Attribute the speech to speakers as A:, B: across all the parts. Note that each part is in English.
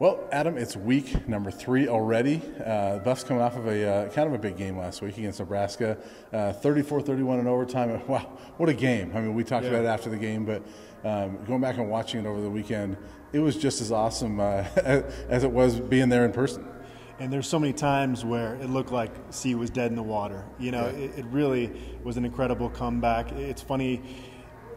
A: Well, Adam, it's week number 3 already. Buffs coming off of a kind of a big game last week against Nebraska, 34-31 in overtime. Wow, what a game! I mean, we talked about it after the game, but going back and watching it over the weekend, it was just as awesome as it was being there in person.
B: And there's so many times where it looked like C was dead in the water. You know, it really was an incredible comeback. It's funny.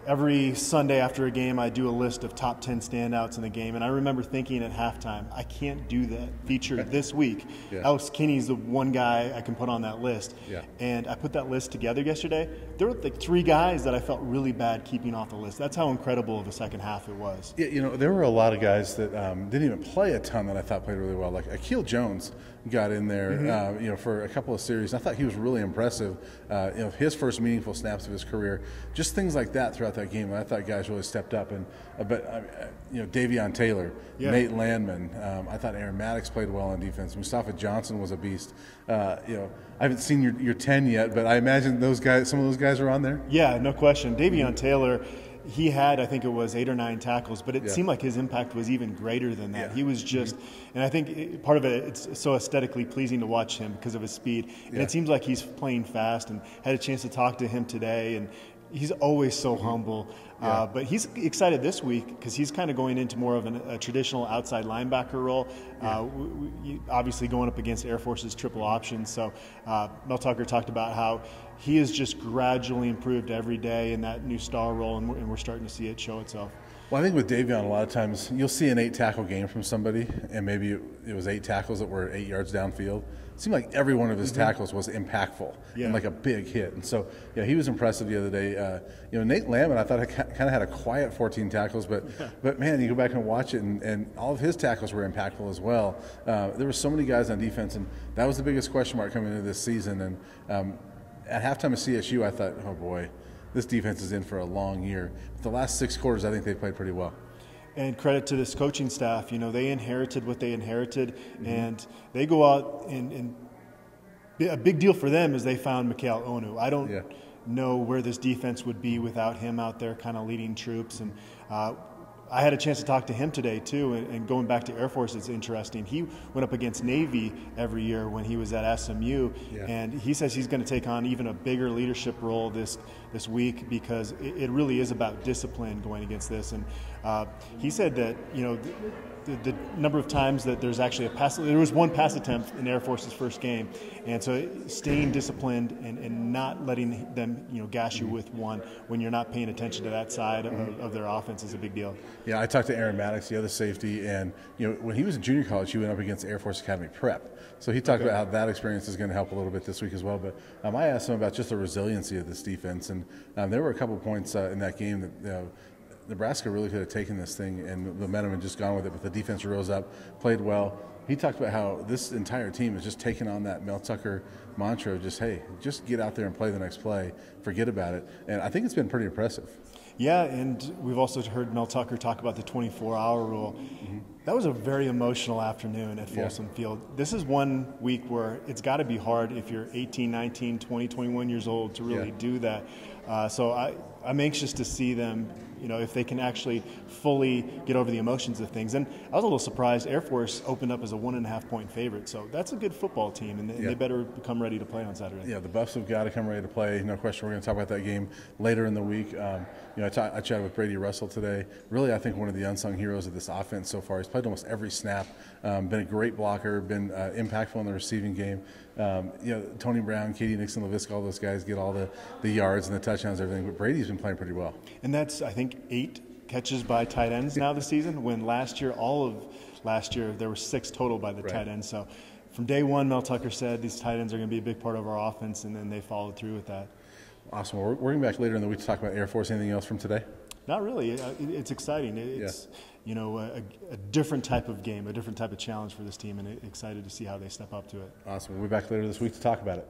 B: Every Sunday after a game, I do a list of top 10 standouts in the game, and I remember thinking at halftime, I can't do that feature this week. Alex Kinney's the one guy I can put on that list. And I put that list together yesterday. There were like 3 guys that I felt really bad keeping off the list. That's how incredible of a second half it was.
A: Yeah, you know, there were a lot of guys that didn't even play a ton that I thought played really well. Like Akil Jones got in there, you know, for a couple of series. I thought he was really impressive. You know, his first meaningful snaps of his career, just things like that throughout that game. I thought guys really stepped up. And you know, Davion Taylor, Nate Landman. I thought Aaron Maddox played well on defense. Mustafa Johnson was a beast. You know, I haven't seen your 10 yet, but I imagine those guys, some of those guys are on there.
B: Yeah, no question. Davion Taylor. He had, I think it was 8 or 9 tackles, but it seemed like his impact was even greater than that. He was just, and I think part of it, it's so aesthetically pleasing to watch him because of his speed. And it seems like he's playing fast, and had a chance to talk to him today, and he's always so humble. But he's excited this week because he's kind of going into more of a traditional outside linebacker role. Obviously going up against Air Force's triple option. So Mel Tucker talked about how he has just gradually improved every day in that new star role, and we're starting to see it show itself.
A: Well, I think with Davion, a lot of times you'll see an 8-tackle game from somebody, and maybe it was 8 tackles that were 8 yards downfield. It seemed like every one of his tackles was impactful and like a big hit. And so, yeah, he was impressive the other day. You know, Nate Landman, I thought kind of had a quiet 14 tackles, but man, you go back and watch it, and all of his tackles were impactful as well. There were so many guys on defense, and that was the biggest question mark coming into this season. And at halftime of CSU, I thought, oh boy, this defense is in for a long year. But the last 6 quarters, I think they played pretty well.
B: And credit to this coaching staff. You know, they inherited what they inherited, and they go out and a big deal for them is they found Mikel Onu. I don't know where this defense would be without him out there kind of leading troops. And I had a chance to talk to him today, too, and going back to Air Force, it's interesting. He went up against Navy every year when he was at SMU, and he says he's going to take on even a bigger leadership role this week because it really is about discipline going against this. And he said that, you know, the number of times that there's actually there was 1 pass attempt in Air Force's first game, and so staying disciplined and not letting them, you know, gash you with one when you're not paying attention to that side of their offense is a big deal.
A: Yeah, I talked to Aaron Maddox, the other safety, and you know, when he was in junior college, he went up against Air Force Academy Prep. So he talked about how that experience is going to help a little bit this week as well. But I asked him about just the resiliency of this defense, and there were a couple of points in that game that, you know, Nebraska really could have taken this thing and the momentum and just gone with it, but the defense rose up, played well. He talked about how this entire team is just taking on that Mel Tucker mantra of just, hey, just get out there and play the next play, forget about it. And I think it's been pretty impressive.
B: Yeah, and we've also heard Mel Tucker talk about the 24-hour rule. That was a very emotional afternoon at Folsom Field. This is one week where it's got to be hard if you're 18, 19, 20, 21 years old to really do that. So I'm anxious to see them, you know, if they can actually fully get over the emotions of things. And I was a little surprised Air Force opened up as a 1.5-point favorite. So that's a good football team, and they better come ready to play on Saturday. Yeah,
A: the Buffs have got to come ready to play. No question. We're going to talk about that game later in the week. You know, I chatted with Brady Russell today. Really, I think one of the unsung heroes of this offense so far. He's played almost every snap, been a great blocker, been impactful in the receiving game. You know, Tony Brown, Katie Nixon, LaVisca, all those guys get all the yards and the touchdowns and everything. But Brady's been playing pretty well.
B: And that's, I think, 8 catches by tight ends now this season, when all of last year, there were 6 total by the tight ends. So from day one, Mel Tucker said these tight ends are going to be a big part of our offense, and then they followed through with that.
A: Awesome. Well, we're going back later in the week to talk about Air Force. Anything else from today?
B: Not really. It's exciting. It's you know, a different type of game, a different type of challenge for this team, and excited to see how they step up to it.
A: Awesome. We'll be back later this week to talk about it.